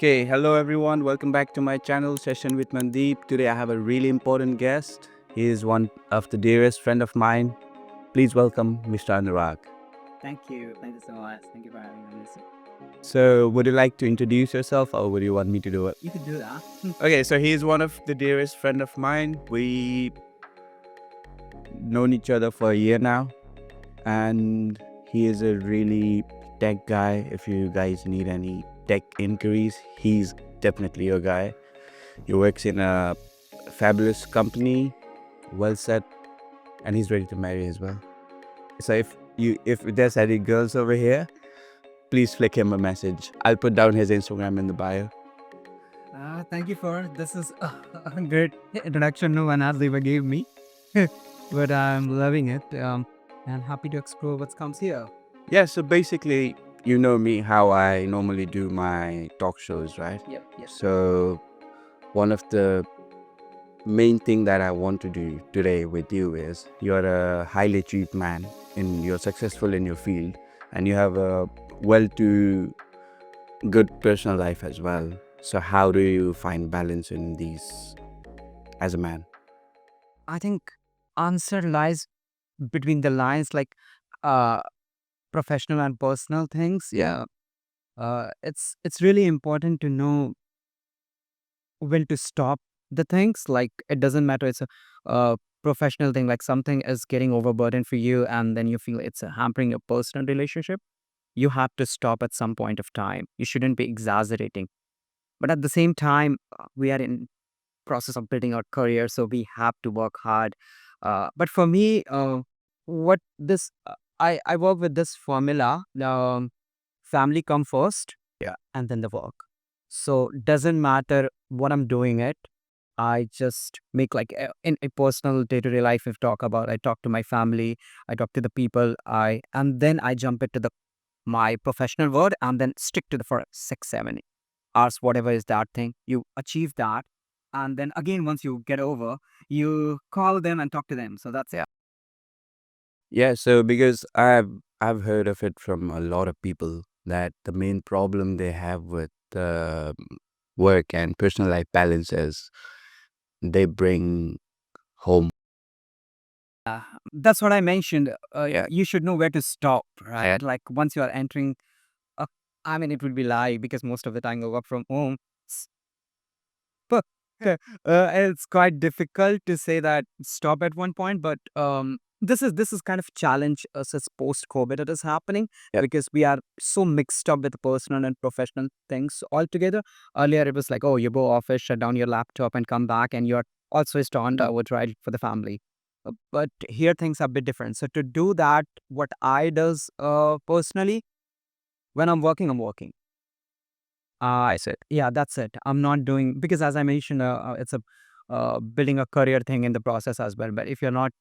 Okay, hello everyone. Welcome back to my channel, Session with Mandip. Today I have a really important guest. He is one of the dearest friend of mine. Please welcome Mr. Anurag. Thank you. Thank you so much. Thank you for having me. So, would you like to introduce yourself or would you want me to do it? You could do that. Okay, so he is one of the dearest friend of mine. We known each other for a year now and he is a really tech guy. If you guys need any tech inquiries, he's definitely your guy. He works in a fabulous company, well set, and he's ready to marry as well. So if there's any girls over here, please flick him a message. I'll put down his Instagram in the bio. Thank you for this is a great introduction no one else ever gave me, but I'm loving it. And happy to explore what comes here. Yeah, so basically, you know me, how I normally do my talk shows, right? Yep. So one of the main thing that I want to do today with you is you're a highly achieved man and you're successful in your field and you have a well to good personal life as well. So how do you find balance in these as a man? I think answer lies between the lines, like uh, professional and personal things. Yeah. It's really important to know when to stop the things. Like it doesn't matter. It's a professional thing. Like something is getting overburdened for you, and then you feel it's hampering your personal relationship. You have to stop at some point of time. You shouldn't be exaggerating. But at the same time, we are in process of building our career, so we have to work hard. But for me, what this I work with this formula. Family come first, Yeah. and then the work. So doesn't matter what I'm doing it. I just make like in a personal day to day life. If talk about, I talk to my family, I talk to the people, and then I jump into the my professional world and then stick to the for 6 7 hours, whatever is that thing. You achieve that, and then again once you get over, you call them and talk to them. So that's it. Yeah, so because I've heard of it from a lot of people that the main problem they have with work and personal life balance is they bring home. Uh, that's what I mentioned. Yeah. You should know where to stop, right? Yeah. Like once you are entering, uh, I mean, it would be lie because most of the time you work from home. But it's quite difficult to say that stop at one point. But this is kind of challenge us as post COVID it is happening Yeah. because we are so mixed up with personal and professional things altogether. Earlier it was like, oh, you go office, shut down your laptop, and come back, and you're all switched on with right for the family. But here things are a bit different. So to do that, what I does personally, when I'm working, I'm working. I said. Yeah, that's it. I'm not doing because as I mentioned, it's a building a career thing in the process as well. But if you're not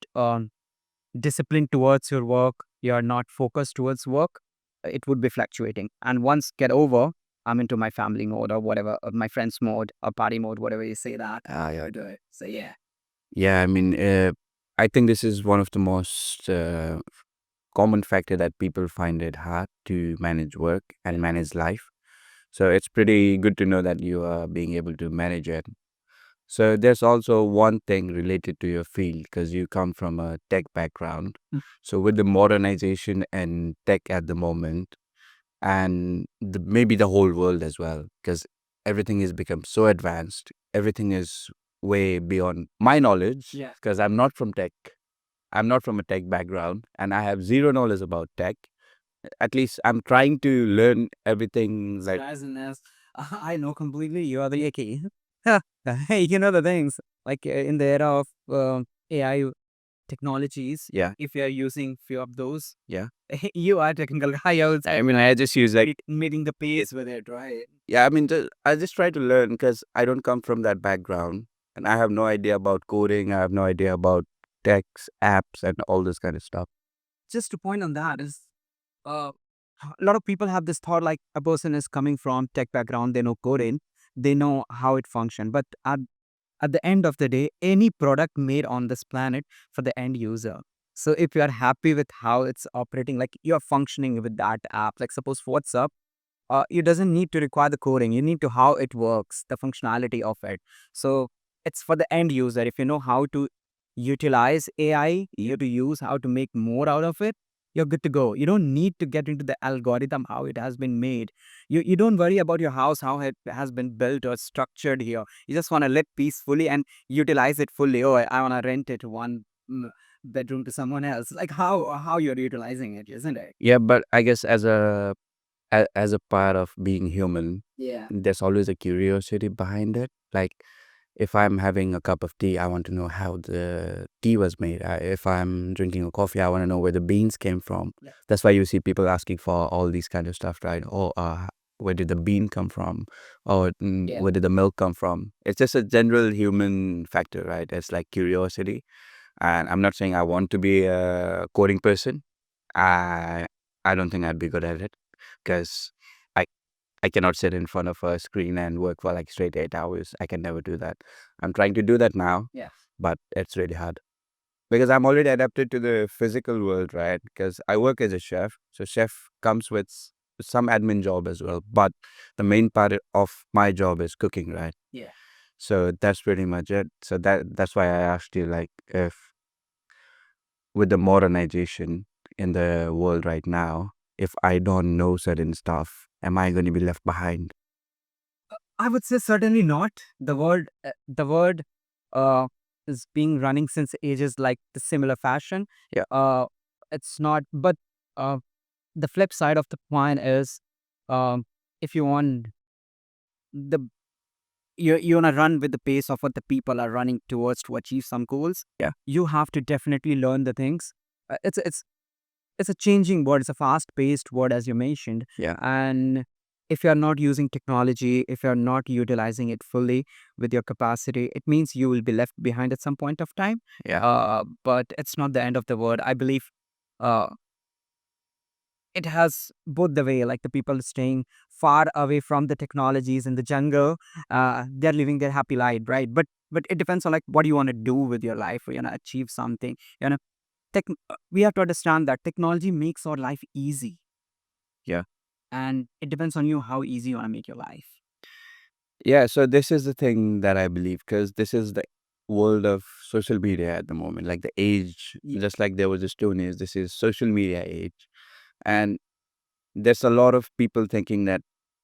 disciplined towards your work, you're not focused towards work, it would be fluctuating. And once get over, I'm into my family mode or whatever, my friends mode or party mode, whatever you say that. Yeah. I do it. So yeah. Yeah, I mean, I think this is one of the most common factor that people find it hard to manage work and manage life. So it's pretty good to know that you are being able to manage it. So there's also one thing related to your field because you come from a tech background. Mm. So with the modernization and tech at the moment, and maybe the whole world as well, because everything has become so advanced, everything is way beyond my knowledge. Yeah. Because I'm not from tech. I'm not from a tech background, and I have zero knowledge about tech. At least I'm trying to learn everything. Like, Guys, and as I know completely, you are the key. Hey, you know the things like in the era of AI technologies. yeah, If you are using few of those, yeah. you are technical guy. I would I mean, I just use like, meeting the pace with it, right? yeah. I mean, I just try to learn because I don't come from that background, and I have no idea about coding. I have no idea about techs, apps, and all this kind of stuff. Just to point on that is, uh, a lot of people have this thought like a person is coming from tech background, they know coding, they know how it functions, but at the end of the day, any product made on this planet for the end user. So if you are happy with how it's operating, like you're functioning with that app, like suppose WhatsApp, you doesn't need to require the coding. You need to how it works, the functionality of it. So it's for the end user. If you know how to utilize AI, you to use how to make more out of it, you're good to go. You don't need to get into the algorithm, how it has been made. You don't worry about your house, how it has been built or structured here. You just want to live peacefully and utilize it fully. Oh, I want to rent it one bedroom to someone else. Like how you're utilizing it, isn't it? Yeah, but I guess as a part of being human, Yeah. there's always a curiosity behind it. Like if I'm having a cup of tea, I want to know how the tea was made. If I'm drinking a coffee, I want to know where the beans came from. Yeah. That's why you see people asking for all these kind of stuff, right? Oh, where did the bean come from? Or Yeah. where did the milk come from? It's just a general human factor, right? It's like curiosity. And I'm not saying I want to be a coding person. I I don't think I'd be good at it because I I cannot sit in front of a screen and work for like straight 8 hours. I can never do that. I'm trying to do that now, Yeah. but it's really hard because I'm already adapted to the physical world, right? Because I work as a chef, so chef comes with some admin job as well. But the main part of my job is cooking, right? Yeah. So that's pretty much it. So that's why I asked you, like, if with the modernization in the world right now, if I don't know certain stuff, am I going to be left behind? I would say certainly not. The word uh, is being running since ages like the similar fashion. Yeah. Uh, it's not, but uh, the flip side of the coin is, um, if you want the you want to run with the pace of what the people are running towards to achieve some goals. Yeah. You have to definitely learn the things. It's a changing world. It's a fast paced world, as you mentioned. Yeah. And if you're not using technology, if you're not utilizing it fully with your capacity, it means you will be left behind at some point of time. Yeah. But it's not the end of the world. I believe uh, it has both the way, like the people staying far away from the technologies in the jungle, they're living their happy life, right? But it depends on like what you want to do with your life. You want to achieve something. You know, we have to understand that technology makes our life easy, Yeah. and it depends on you how easy you want to make your life. Yeah. So this is the thing that I believe because this is the world of social media at the moment, like the age, just like there was a Stone Age, this is social media age. And there's a lot of people thinking that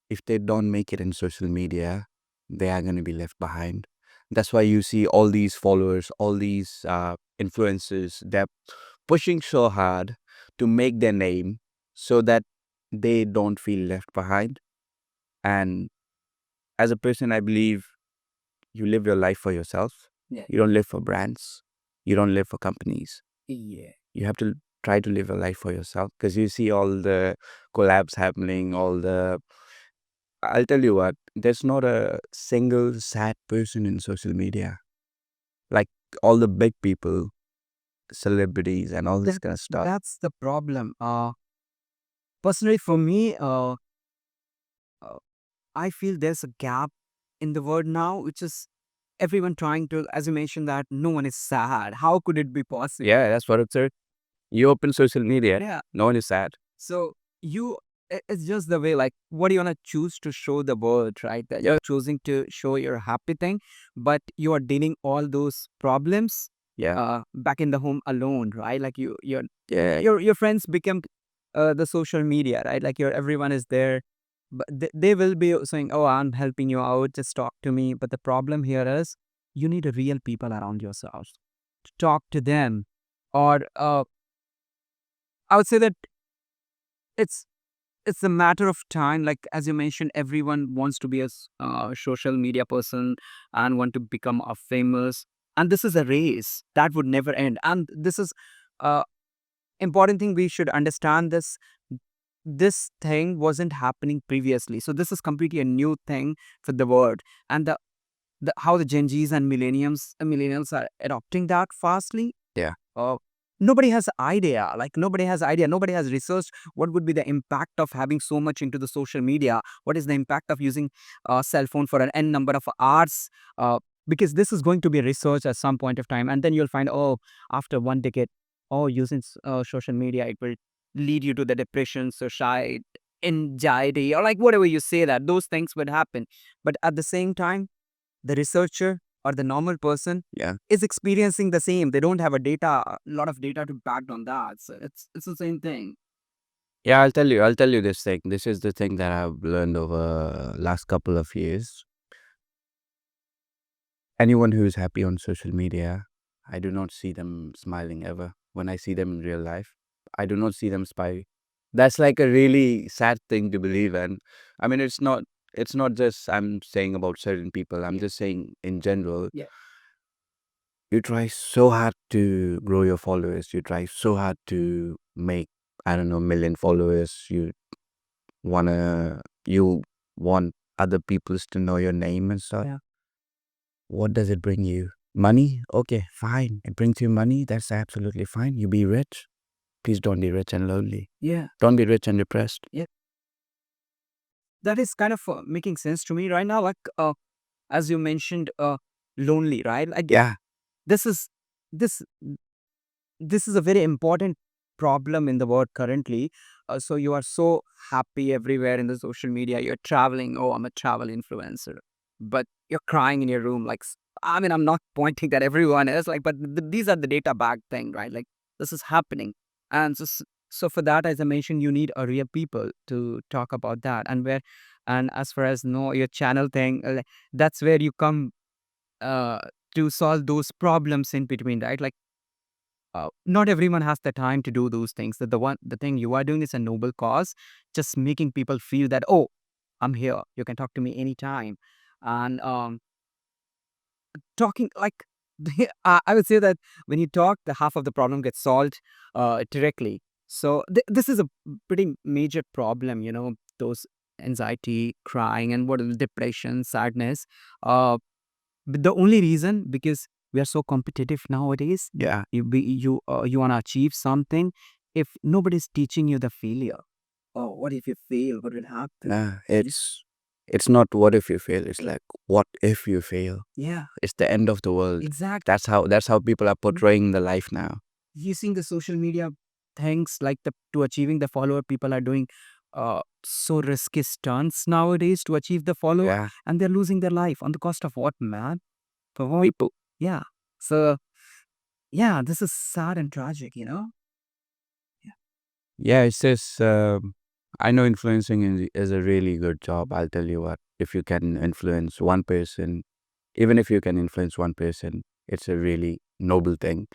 if they don't make it in social media, they are going to be left behind. That's why you see all these followers, all these influencers, they're pushing so hard to make their name so that they don't feel left behind. And as a person, I believe you live your life for yourself. Yeah. You don't live for brands. You don't live for companies. Yeah. You have to try to live your life for yourself because you see all the collabs happening, all the I'll tell you what, there's not a single sad person in social media. Like all the big people, celebrities, and all this kind of stuff. That's the problem. Personally, for me, uh, I feel there's a gap in the world now, which is everyone trying to, as you mentioned, that no one is sad. How could it be possible? Yeah, that's what it's. You open social media, Yeah. no one is sad. So it's just the way, like, what do you want to choose to show the world, right? That you're choosing to show your happy thing, but you are dealing all those problems Yeah, back in the home alone, right? Like yeah, your friends become the social media, right? Like everyone is there, but they will be saying, "Oh, I'm helping you out. Just talk to me." But the problem here is you need a real people around yourself to talk to them, or I would say that it's it's a matter of time. Like as you mentioned, everyone wants to be a social media person and want to become a famous, and this is a race that would never end. And this is uh important thing we should understand. This thing wasn't happening previously, so this is completely a new thing for the world. And the how the Gen Z's and millennials are adopting that fastly. yeah, uh, Nobody has idea. Like nobody has idea. Nobody has researched what would be the impact of having so much into the social media. What is the impact of using a cell phone for an n number of hours? Because this is going to be researched at some point of time, and then you'll find, oh, after one decade, oh, using social media, it will lead you to the depression, suicide. anxiety, or like whatever you say, that those things would happen. But at the same time, the researcher or the normal person Yeah. is experiencing the same. They don't have a lot of data to back on that. So it's the same thing. Yeah, I'll tell you this thing. This is the thing that I've learned over last couple of years. Anyone who is happy on social media, I do not see them smiling ever. When I see them in real life, I do not see them smile. That's like a really sad thing to believe in. I mean, it's not just I'm saying about certain people. I'm just saying in general. Yeah. You try so hard to grow your followers. You try so hard to make, I don't know, million followers. You want other peoples to know your name and stuff. Yeah. What does it bring you? Money? Okay, fine. It brings you money. That's absolutely fine. You be rich. Please don't be rich and lonely. Yeah. Don't be rich and depressed. Yeah. That is kind of making sense to me right now. Like, as you mentioned, lonely, right? Like, Yeah. this is this this is a very important problem in the world currently. So you are so happy everywhere in the social media. You're traveling. Oh, I'm a travel influencer, but you're crying in your room. Like, I mean, I'm not pointing that everyone is like, but these are the data back thing, right? Like, this is happening, and so for that, as I mentioned, you need a real people to talk about that, and as far as no your channel thing, that's where you come uh, to solve those problems in between, right? Like, not everyone has the time to do those things. That the thing you are doing is a noble cause, just making people feel that, oh, I'm here. You can talk to me anytime, and talking like I would say that when you talk, the half of the problem gets solved directly. So this is a pretty major problem. Those anxiety, crying, and what is depression, sadness. But the only reason, because we are so competitive nowadays. Yeah. You want to achieve something. If nobody's teaching you the failure, oh, what if you fail? What will happen? Nah, it's not what if you fail. It's like what if you fail. Yeah, It's the end of the world. exactly. That's how people are portraying the life now. Using the social media things like the to achieving the follower, people are doing so risky stunts nowadays to achieve the follower, Yeah. and they're losing their life on the cost of what, man? For what? People. Yeah. So yeah, this is sad and tragic. Yeah. Yeah, it's just I know influencing is a really good job. I'll tell you what. If you can influence one person, even if you can influence one person, it's a really noble thing.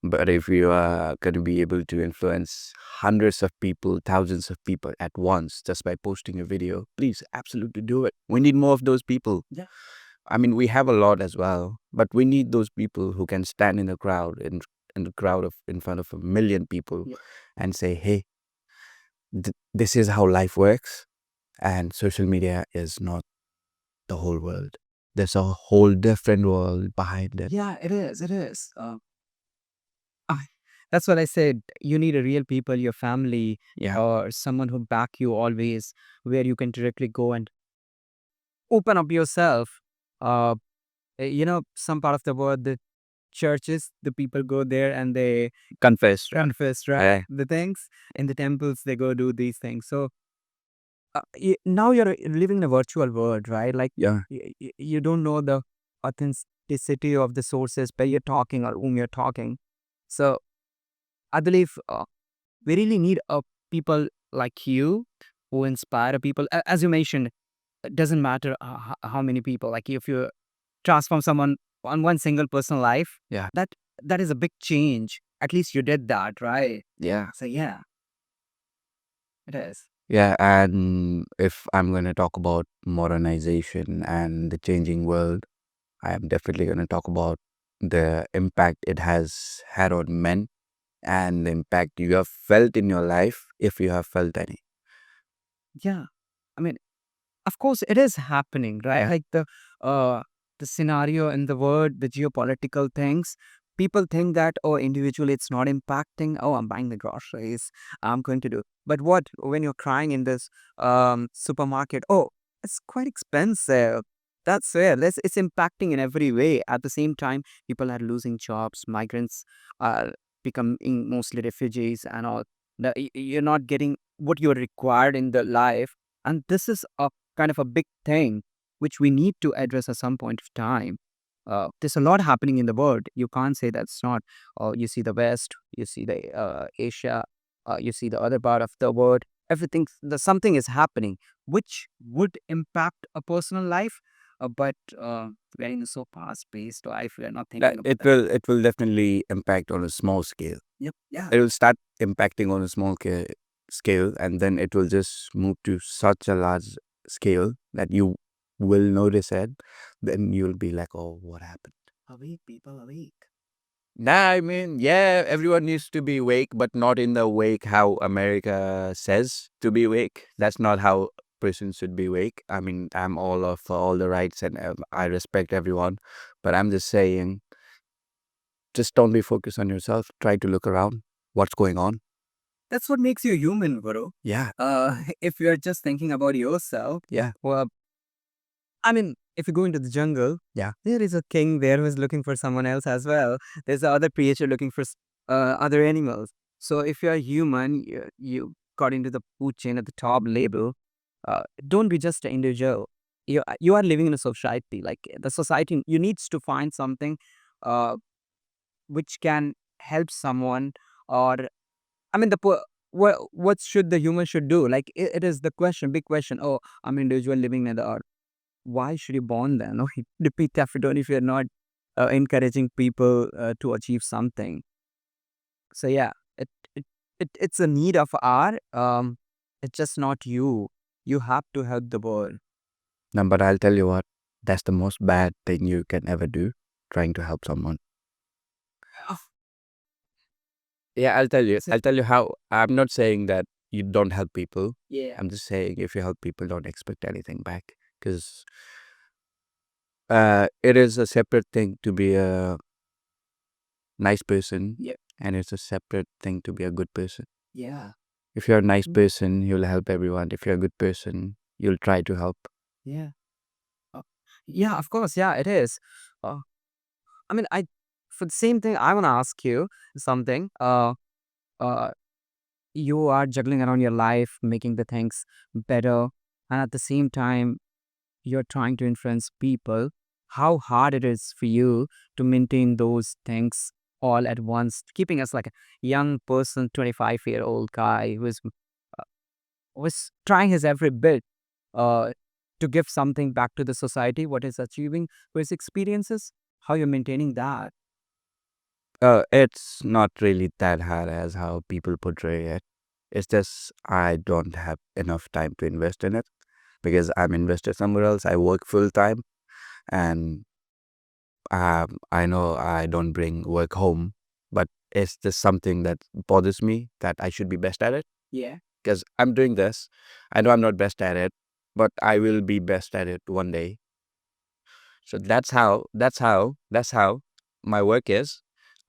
But if you are going to be able to influence hundreds of people, thousands of people at once just by posting a video, please absolutely do it. We need more of those people. Yeah. I mean, we have a lot as well, but we need those people who can stand in the crowd, in the crowd of in front of a million people, Yeah. and say, "Hey, this is how life works, and social media is not the whole world. There's a whole different world behind it." Yeah, it is. It is. I- that's what I said. You need a real people, your family, Yeah. or someone who back you always, where you can directly go and open up yourself. Uh, some part of the world, the churches, the people go there and they Confess. confess, right? Yeah. The things in the temples, they go do these things. So now you're living in a virtual world, right? Like, Yeah. you don't know the authenticity of the sources where you're talking or whom you're talking. So I believe we really need people like you who inspire people. As you mentioned, it doesn't matter how many people. Like, if you transform someone on one single personal life, Yeah. that is a big change. At least you did that, right? Yeah. So yeah, it is. Yeah, and if I'm going to talk about modernization and the changing world, I am definitely going to talk about the impact it has had on men and the impact you have felt in your life, if you have felt any. Yeah, I mean, of course, it is happening, right? Yeah. Like the scenario in the world, the geopolitical things. People think that, oh, individually it's not impacting. Oh, I'm buying the groceries. I'm going to do. But what when you're crying in this supermarket? Oh, it's quite expensive. That's where it's impacting in every way. At the same time, people are losing jobs. Migrants are becoming mostly refugees and all. You're not getting what you're required in the life, and this is a kind of a big thing which we need to address at some point of time. There's a lot happening in the world. You can't say that's not. You see the West, you see the Asia, you see the other part of the world. Everything, something is happening which would impact a personal life, but we're in a so fast paced life. We're not thinking about It that. will definitely impact on a small scale. Yep. Yeah. It will start impacting on a small scale, and then it will just move to such a large scale that you will notice it. Then you'll be like, oh, what happened? Awake, people, awake. Nah, I mean, yeah, everyone needs to be awake, but not in the wake how America says to be awake. That's not how person should be awake. I mean, I'm all of all the rights, and I respect everyone, but I'm just saying, just don't be focused on yourself. Try to look around what's going on. That's what makes you human, bro. Yeah, If you're just thinking about yourself, yeah, well, I mean, if you go into the jungle, yeah. there is a king there who's looking for someone else as well. There's the other creature looking for other animals. So if you're human, you got into the food chain at the top label. Don't be just an individual. You are living in a society. Like the society, you needs to find something uh, which can help someone, or I mean, what should the human should do? Like it is the question, big question. Oh, I'm an individual living in the earth. Why should you bond then? No, repeat after don't if you're not encouraging people to achieve something. So yeah, it, it it's a need of our. It's just not you. You have to help the world. No, but I'll tell you what, that's the most bad thing you can ever do, trying to help someone. Yeah, I'll tell you. I'll tell you how. I'm not saying that you don't help people. Yeah. I'm just saying if you help people, don't expect anything back. Because it is a separate thing to be a nice person, Yeah. and it's a separate thing to be a good person. Yeah. If you're a nice Mm. person, you'll help everyone. If you're a good person, you'll try to help. Yeah. Uh, yeah. Of course. Yeah. It is. Uh, I mean, I for the same thing, I want to ask you something. Uh, you are juggling around your life, making the things better, and at the same time, you're trying to influence people. How hard it is for you to maintain those things all at once, keeping us like a young person, 25-year-old guy who was trying his every bit uh, to give something back to the society, what is achieving with his experiences, how you're maintaining that. It's not really that hard as how people portray it. It's just I don't have enough time to invest in it because I'm invested somewhere else. I work full time, and I know I don't bring work home, but it's just something that bothers me that I should be best at it Yeah. because I'm doing this. I know I'm not best at it, but I will be best at it one day. So that's how my work is.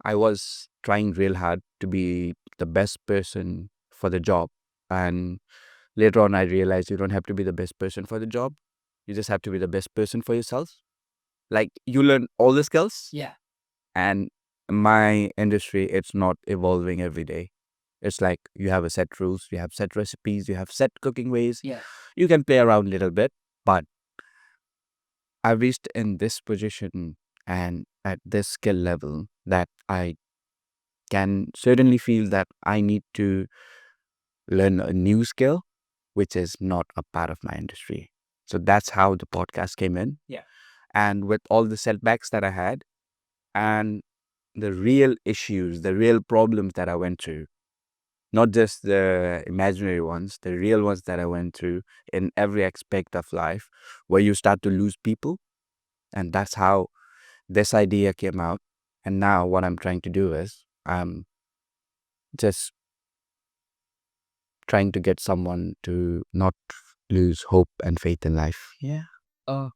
I was trying real hard to be the best person for the job. And later on I realized you don't have to be the best person for the job. You just have to be the best person for yourself. Like you learn all the skills, Yeah. and my industry, it's not evolving every day. It's like you have a set rules, you have set recipes, you have set cooking ways. Yeah. You can play around a little bit, but I reached in this position and at this skill level that I can certainly feel that I need to learn a new skill, which is not a part of my industry. So that's how the podcast came in. Yeah. And with all the setbacks that I had and the real issues, the real problems that I went through, not just the imaginary ones, the real ones that I went through in every aspect of life, where you start to lose people. And that's how this idea came out. And now what I'm trying to do is I'm just trying to get someone to not lose hope and faith in life. Yeah. Uh,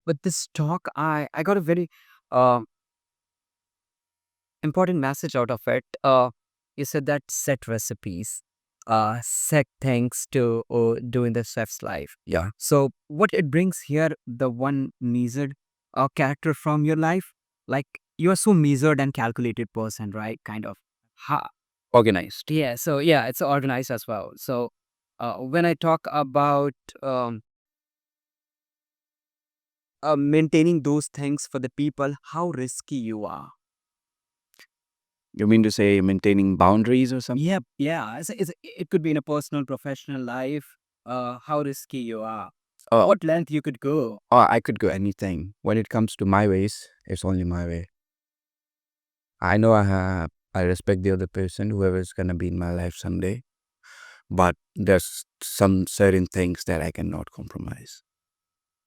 with this talk, I got a very uh, important message out of it. You said that set recipes, set things to do in the chef's life. Yeah. So what it brings here, the one measured character from your life, like you are so measured and calculated person, right? Kind of. Ha. Organized. Yeah, so yeah, it's organized as well. So when I talk about um, maintaining those things for the people, how risky you are. You mean to say maintaining boundaries or something? Yep, yeah. It could be in a personal, professional life. How risky you are. Oh, What length you could go. I could go anything. When it comes to my ways, it's only my way. I know I respect the other person, whoever's gonna be in my life someday. But there's some certain things that I cannot compromise.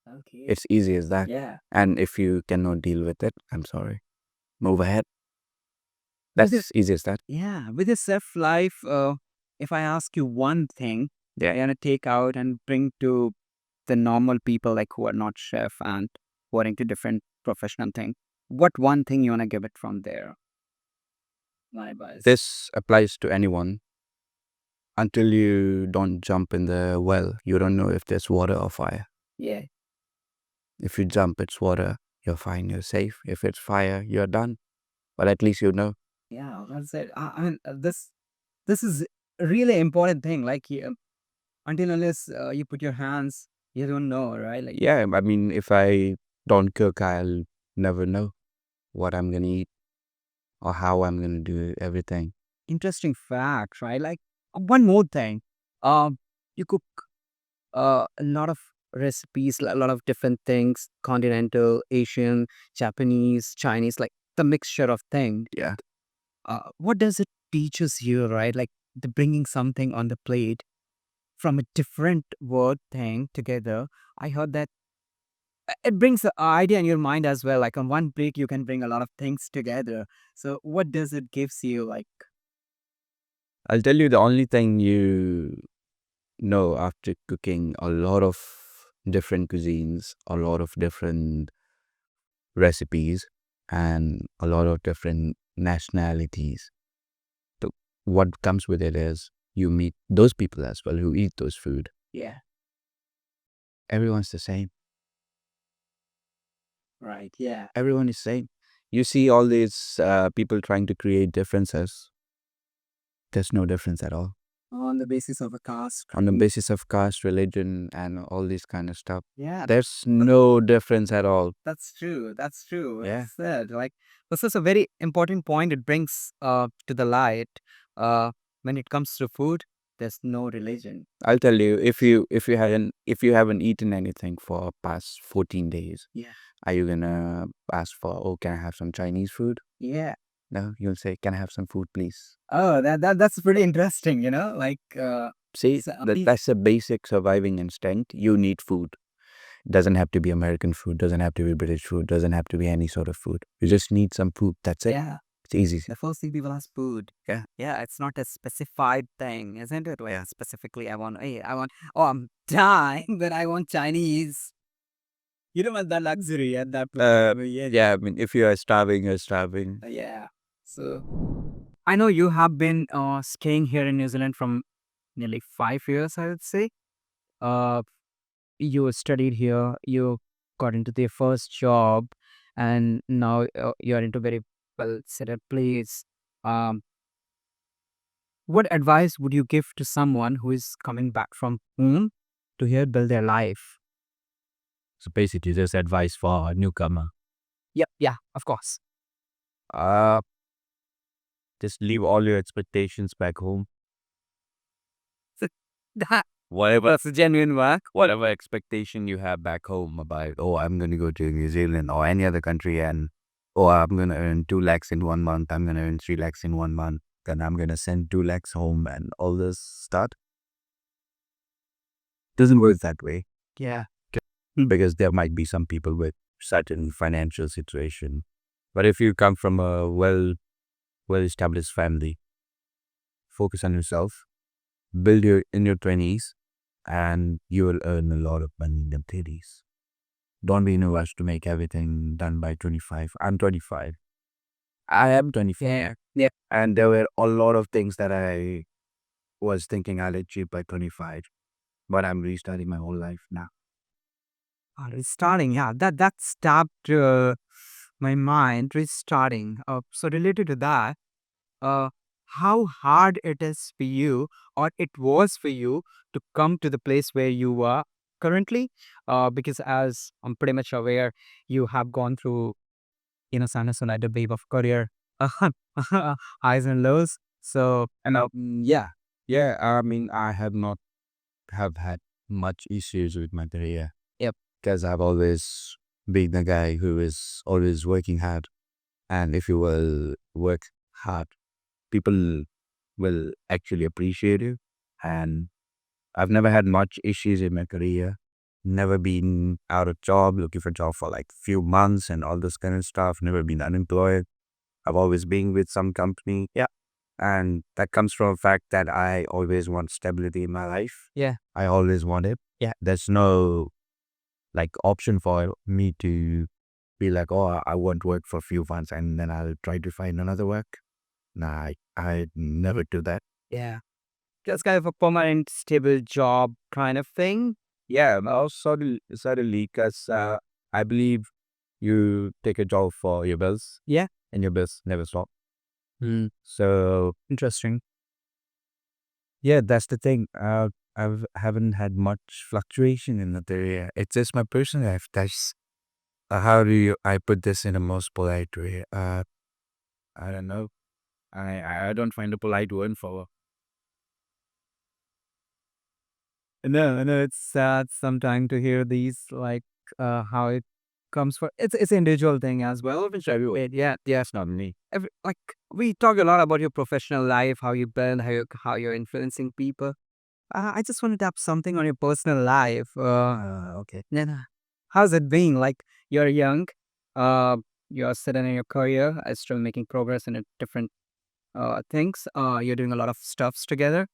Okay. It's easy as that. Yeah. And if you cannot deal with it, I'm sorry. Move ahead. That's With easy as that. Yeah, with your self life, if I ask you one thing, Yeah. you're gonna take out and bring to the normal people like who are not chef and who are into different professional thing, what one thing you wanna give it from there? My advice. This applies to anyone. Until you don't jump in the well, you don't know if there's water or fire. Yeah. If you jump, it's water, you're fine, you're safe. If it's fire, you're done. But at least you know. Yeah, that's it. I mean, this is a really important thing. Like, until unless you put your hands, you don't know, right? Like, Yeah, I mean, if I don't cook, I'll never know what I'm gonna eat or how I'm gonna do everything. interesting fact, right? Like, one more thing. You cook a lot of recipes, a lot of different things, continental, Asian, Japanese, Chinese, like the mixture of things. Yeah. What does it teaches you, right? Like the bringing something on the plate from a different word thing together. I heard that it brings the idea in your mind as well. Like on one plate, you can bring a lot of things together. So what does it gives you? Like, I'll tell you the only thing you know after cooking a lot of different cuisines, a lot of different recipes, and a lot of different nationalities. So what comes with it is you meet those people as well who eat those food. yeah, Everyone's the same. right, yeah. Everyone is same. You see all these people trying to create differences. There's no difference at all. On the basis of a caste. On the basis of caste, religion, and all this kind of stuff. Yeah, There's no difference at all. that's true. That's true. Yeah. It's said like this is a very important point. It brings to the light. When it comes to food, there's no religion. I'll tell you, if you haven't eaten anything for past 14 days, Yeah. are you gonna ask for, oh, can I have some Chinese food? Yeah. No, you'll say, can I have some food, please? Oh, that's pretty interesting. You know, like See, so, that's a basic surviving instinct. You need food. Doesn't have to be American food, doesn't have to be British food, doesn't have to be any sort of food. You just need some food. That's it. yeah. It's easy. The first thing people ask food. Yeah. Yeah, it's not a specified thing, isn't it? Like Yeah. specifically, oh, I'm dying, but I want Chinese. You don't want that luxury at that point. Yeah, I mean, if you are starving, you're starving. Yeah. So I know you have been staying here in New Zealand from nearly 5 years, I would say. Uh, you studied here, you got into the first job, and now you're into very well set up place. Um, what advice would you give to someone who is coming back from home to here build their life? So basically, just advice for a newcomer. Yep, yeah, of course. Uh, just leave all your expectations back home. That, Whatever, that's a genuine work. whatever expectation you have back home about, oh, I'm going to go to New Zealand or any other country and, oh, I'm going to earn 2 lakhs in 1 month. I'm going to earn 3 lakhs in 1 month. Then I'm going to send 2 lakhs home and all this stuff. Doesn't work that way. Yeah. Because there might be some people with certain financial situation. But if you come from a well-established family, focus on yourself, build in your 20s, and you will earn a lot of money in the 30s. Don't be in a rush to make everything done by 25. I'm 25. I am 25. Yeah. Yeah. And there were a lot of things that I was thinking I'll achieve by 25. But I'm restarting my whole life now. Restarting, yeah, that stabbed my mind. Restarting. So related to that, uh, how hard it is for you, or it was for you, to come to the place where you are currently. Because as I'm pretty much aware, you have gone through, sinusoidal wave of career, highs and lows. So, Yeah, yeah. I mean, I have not have had much issues with my career. yep. Because I've always been the guy who is always working hard. And if you will work hard, people will actually appreciate you. And I've never had much issues in my career. Never been out of job, looking for a job for like few months and all this kind of stuff. Never been unemployed. I've always been with some company. Yeah. And that comes from the fact that I always want stability in my life. Yeah. I always want it. Yeah. There's no like option for me to be like, oh, I won't work for a few months and then I'll try to find another work. Nah, I never do that. Yeah. Just kind of a permanent, stable job kind of thing. Yeah, well, suddenly, because I believe you take a job for your bills Yeah. and your bills never stop. Mm. So Interesting. yeah, that's the thing. Haven't had much fluctuation in the area. It's just my personal life. That's how do I put this in the most polite way? I don't know. I don't find a polite word for. No, no, it's sad sometimes to hear these, like, how it comes for. It's an individual thing as well, which everyone. Yeah, yeah. It's not me. Like, we talk a lot about your professional life, how you build, how you're influencing people. I just want to tap something on your personal life. Okay. Then, how's it been? Like, you're young, uh, you're sitting in your career, still making progress in different things. You're doing a lot of stuffs together.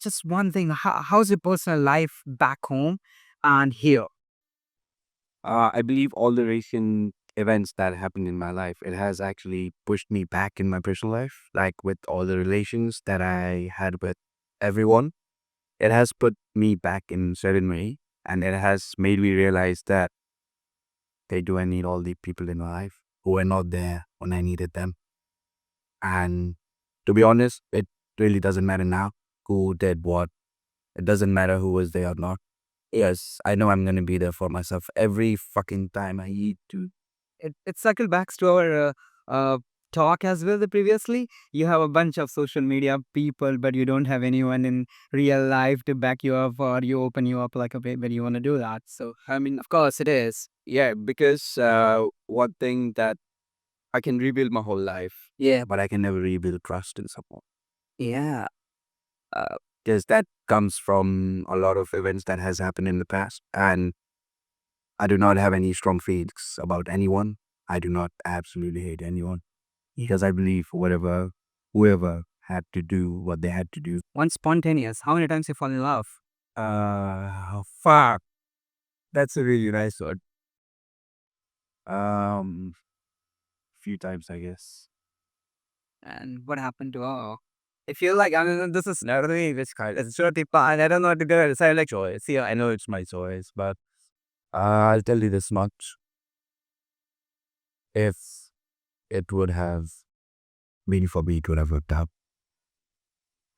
Just one thing, how's your personal life back home and here? I believe all the recent events that happened in my life, it has actually pushed me back in my personal life. Like with all the relations that I had with everyone, it has put me back in certain way, and it has made me realize that okay, do I need all the people in my life who were not there when I needed them? And to be honest, it really doesn't matter now who did what. It doesn't matter who was there or not. Yes, I know I'm gonna be there for myself every fucking time I need to. It circle back to our uh, talk as well. The previously, you have a bunch of social media people, but you don't have anyone in real life to back you up or you open you up like a bit, but you want to do that. So, I mean, of course, it is. Yeah, because one thing that I can rebuild my whole life, Yeah, but I can never rebuild trust in someone. yeah. Because that comes from a lot of events that has happened in the past, and I do not have any strong feelings about anyone. I do not absolutely hate anyone because I believe whoever had to do what they had to do. One spontaneous. How many times you fall in love? Fuck. That's a really nice one. Um, few times, I guess. And what happened to her? I feel like, I mean, this is not really this kind. It's dirty fine. I don't know what to do. It's like Choice. Yeah, I know it's my choice, but I'll tell you this much. If it would have been for me, it would have worked out.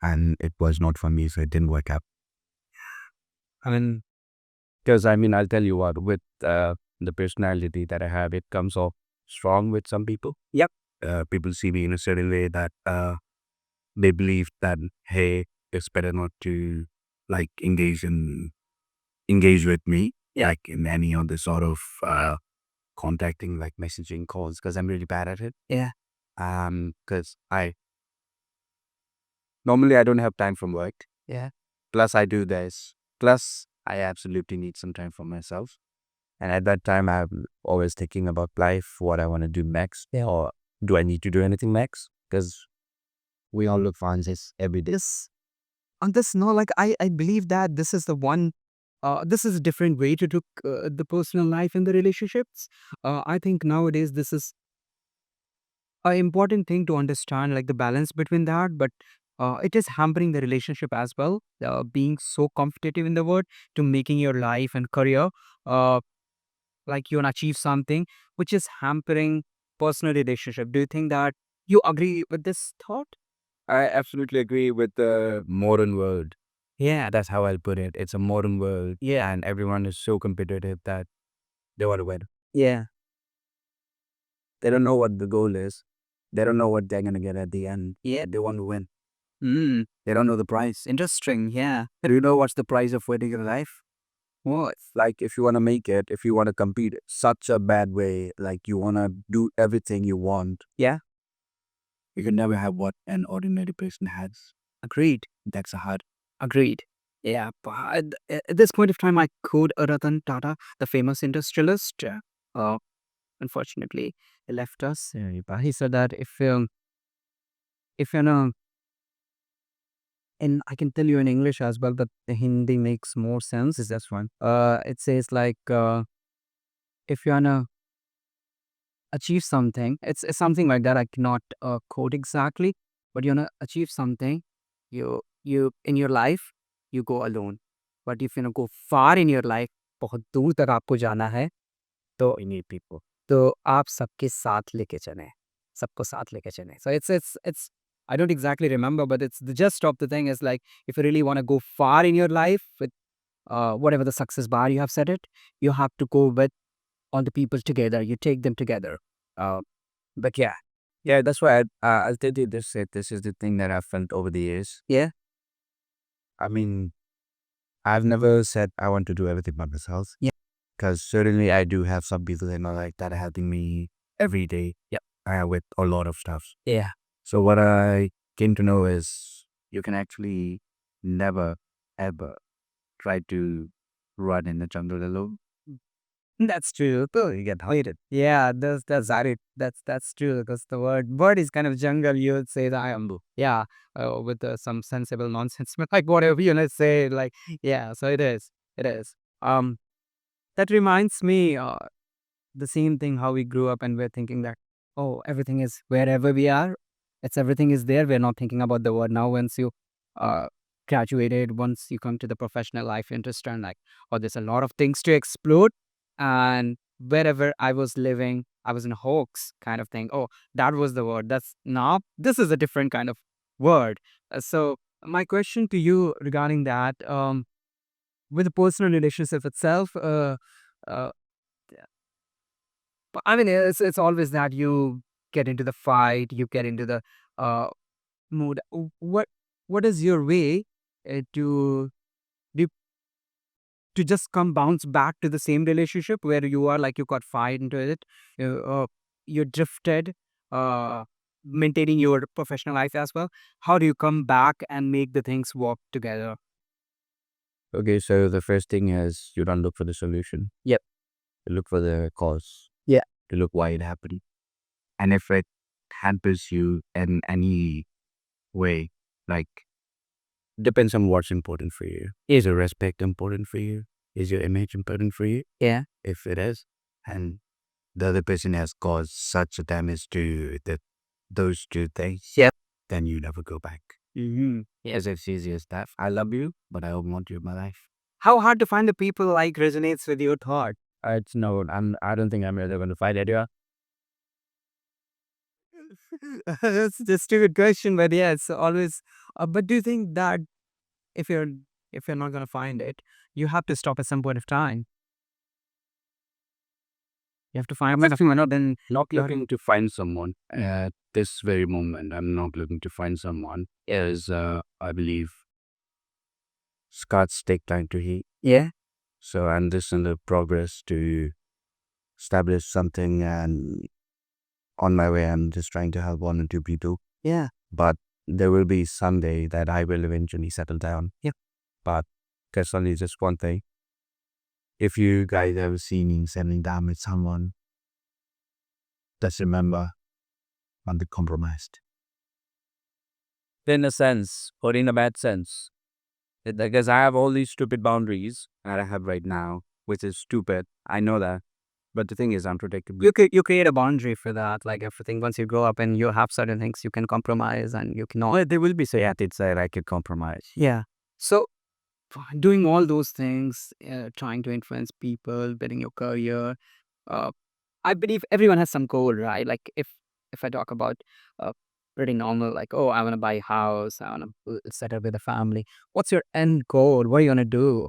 And it was not for me, so it didn't work out. I mean, Because, I mean, I'll tell you what, with the personality that I have, it comes off strong with some people. yep. People see me in a certain way that they believe that, hey, it's better not to like engage with me, Yeah. like in any other sort of contacting, like messaging calls, because I'm really bad at it. Yeah. Because I normally I don't have time from work. Yeah. Plus I do this. Plus I absolutely need some time for myself. And at that time, I'm always thinking about life, what I want to do next, Yeah. or do I need to do anything next? Because we all look for answers every day. This, on this, no, like, I believe that this is the one, this is a different way to do the personal life and the relationships. I think nowadays this is an important thing to understand, like the balance between that, but it is hampering the relationship as well. Being so competitive in the world to making your life and career, uh, like you want to achieve something, which is hampering personal relationship. Do you think that? You agree with this thought? I absolutely agree with the modern world. Yeah. That's how I'll put it. It's a modern world, Yeah. and everyone is so competitive that they want to win. Yeah. They don't know what the goal is. They don't know what they're gonna get at the end. Yeah. They want to win. Mm. They don't know the price. Interesting. Yeah. Do you know what's the price of winning in life? What? Like if you want to make it, if you want to compete such a bad way, like you want to do everything you want, Yeah. you can never have what an ordinary person has. Agreed. That's a hard. Agreed. Yeah. But at this point of time, I quote Ratan Tata, the famous industrialist. Unfortunately, he left us. But he said that if you know, and I can tell you in English as well, but the Hindi makes more sense. Is that's one. It says like, if you wanna achieve something, it's something like that. I cannot quote exactly, but you wanna achieve something, you in your life, you go alone. But if you wanna go far in your life, बहुत दूर तक आपको जाना है, तो We need people. तो आप सबके साथ लेके चलें, सबको साथ लेके चलें. So it's I don't exactly remember, but it's the gist of the thing is like if you really want to go far in your life with whatever the success bar you have set it, you have to go with all the people together. You take them together. Uh, but yeah, Yeah, that's why I'll tell you this. This is the thing that I've felt over the years. yeah, I mean, I've never said I want to do everything by myself. yeah, Because certainly I do have some people in my life that are helping me every day. Yep. With a lot of stuff. yeah. So what I came to know is you can actually never ever try to run in the jungle alone. That's true. Oh, you get hated. Yeah, that's it. That's true because the word is kind of jungle. You would say that I am yeah, with some sensible nonsense, but like whatever you know say, like yeah. So it is. It is. That reminds me. The same thing how we grew up and we're thinking that oh everything is wherever we are, it's everything is there. We're not thinking about the word now. Once you uh graduated, once you come to the professional life, you understand like oh there's a lot of things to explore. And wherever I was living, I was in a hoax kind of thing. Oh, that was the word. That's now this is a different kind of word. So my question to you regarding that, with the personal relationship itself, uh but I mean, it's always that you get into the fight, you get into the uh, mood. What is your way to do- to just come bounce back to the same relationship where you are like you got fight into it, you drifted, uh, maintaining your professional life as well. How do you come back and make the things work together? Okay, so the first thing is you don't look for the solution. Yep. You look for the cause. Yeah. To look why it happened. And if it hampers you in any way, like depends on what's important for you. Is your respect important for you? Is your image important for you? Yeah. If it is, and the other person has caused such a damage to those two things, Yep. then you never go back. Mm-hmm. As it's easy as that. I love you, but I don't want you in my life. How hard to find the people like resonates with your thought? It's no, I don't think I'm ever going to fight anyone. That's a stupid question, but yeah, it's always. But do you think that if you're if you're not gonna find it, you have to stop at some point of time? You have to find something, not then Not you have, looking to find someone at this very moment. I'm not looking to find someone. As I believe scars take time to heal. yeah, So I'm just in the progress to establish something, and on my way, I'm just trying to help one or two people. yeah, But there will be someday that I will eventually settle down. yeah. But there's only just one thing. If you guys ever see me settling down with someone, just remember I'm the compromised. In a sense, or in a bad sense. Because I have all these stupid boundaries that I have right now, which is stupid. I know that. But the thing is, I'm protected. You create a boundary for that, like everything. Once you grow up and you have certain things, you can compromise and you cannot. Well, there will be sayatids that I could compromise. Yeah. So doing all those things, trying to influence people, building your career. Uh, I believe everyone has some goal, right? Like if I talk about pretty normal, like, oh, I want to buy a house, I want to set up with a family. What's your end goal? What are you going to do?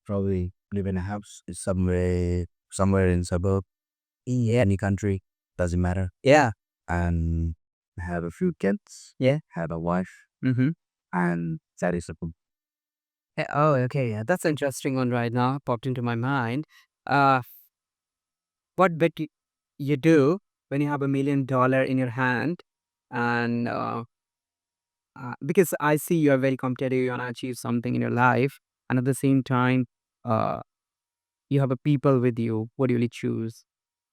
Probably live in a house somewhere in suburb, Yeah. any country, doesn't matter. Yeah. And have a few kids, Yeah. have a wife, Mm-hmm. and that is a Oh, okay. Yeah. That's an interesting one right now. Popped into my mind. Uh, what bet you do when you have $1 million in your hand and because I see you are very competitive, you want to achieve something in your life, and at the same time, uh, you have a people with you. What do you really choose?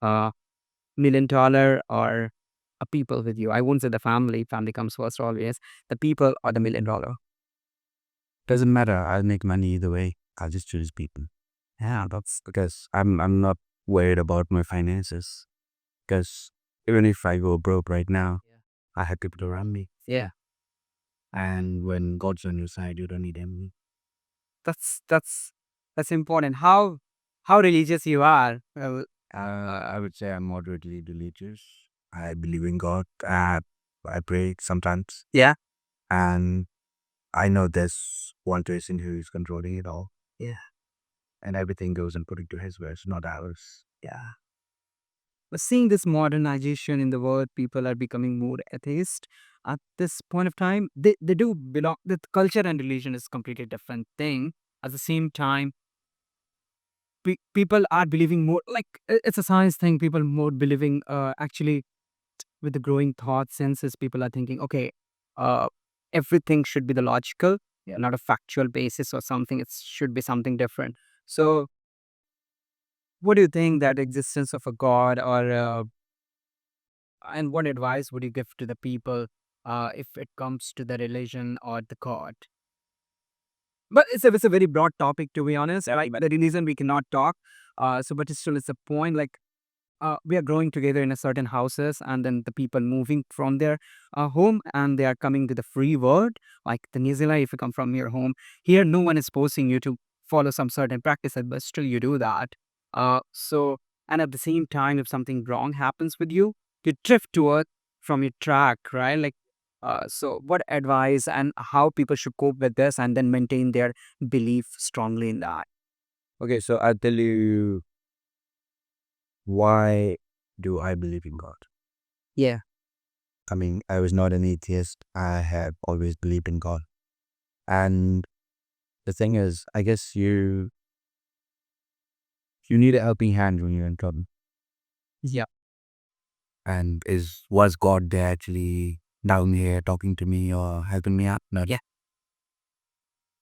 $1 million or a people with you? I won't say the family. Family comes first always. The people or the $1 million. doesn't matter. I'll make money either way. I'll just choose people. Yeah, that's Because I'm not worried about my finances. Because even if I go broke right now, yeah. I have people around me. Yeah. And when God's on your side, you don't need enemy. That's that's that's important. How religious you are? I would say I'm moderately religious. I believe in God. I pray sometimes. Yeah. And I know there's one person who is controlling it all. Yeah. And everything goes according to his words, not ours. Yeah. But seeing this modernization in the world, people are becoming more atheist. At this point of time, they do belong. The culture and religion is completely different thing. At the same time, people are believing more. Like it's a science thing. People more believing. Actually, with the growing thought senses, people are thinking, okay, uh, everything should be the logical, not a factual basis or something. It should be something different. So, what do you think that existence of a god or and what advice would you give to the people if it comes to the religion or the God? But it's a very broad topic, to be honest. Like the religion, we cannot talk. But it's still, it's a point. Like we are growing together in a certain houses, and then the people moving from their home, and they are coming to the free world. Like the New Zealand, if you come from your home, here no one is forcing you to follow some certain practices, but still you do that. And at the same time, if something wrong happens with you, you drift toward from your track, right? Like, so what advice and how people should cope with this, and then maintain their belief strongly in that? Okay, so I'll tell you why do I believe in God? Yeah. I mean, I was not an atheist. I have always believed in God. And the thing is, I guess you need a helping hand when you're in trouble. Yeah. And was God there actually down here talking to me or helping me out? No. Yeah.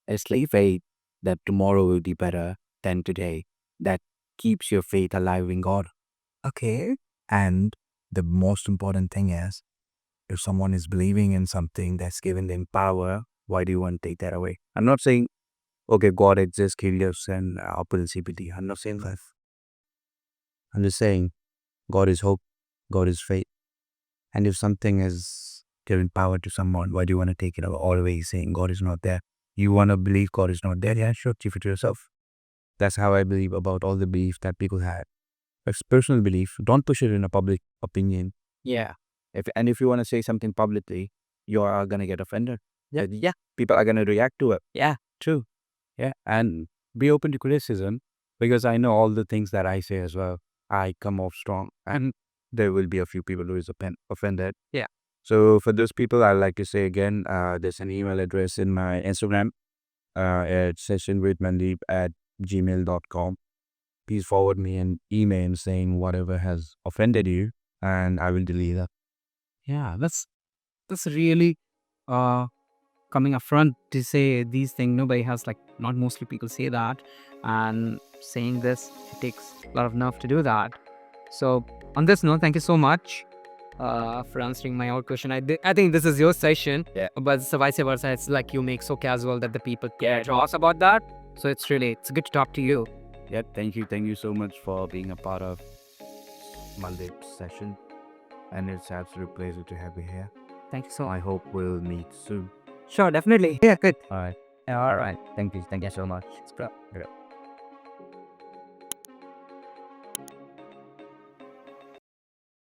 It's like faith that tomorrow will be better than today. That keeps your faith alive in God. Okay. And the most important thing is, if someone is believing in something that's given them power, why do you want to take that away? I'm not saying, okay, God exists, He lives, and opportunity. I'm not saying that. I'm just saying, God is hope, God is faith. And if something is giving power to someone, why do you want to take it away saying God is not there? You want to believe God is not there? Yeah, sure, keep it to yourself. That's how I believe about all the belief that people have. It's personal belief. Don't push it in a public opinion. Yeah. If you want to say something publicly, you are gonna get offended. Yeah. Yeah, people are gonna react to it. Yeah. True. Yeah, and be open to criticism because I know all the things that I say as well. I come off strong, and there will be a few people who is offended. Yeah. So for those people, I'd like to say again, there's an email address in my Instagram. It's sessionwithmandip@gmail.com. Please forward me an email saying whatever has offended you, and I will delete that. Yeah. That's really uh coming up front to say these things. Nobody has, like, not mostly people say that, and saying this, it takes a lot of nerve to do that. So on this note, thank you so much for answering my own question. I think this is your session. Yeah. But so vice versa, it's like you make so casual that the people care to ask about that. So it's good to talk to you. Yeah, thank you so much for being a part of Mandip's session, and it's absolute pleasure to have you here. Thank you so much. I hope we'll meet soon. Sure, definitely. Yeah, good. All right. All right. Thank you so much. It's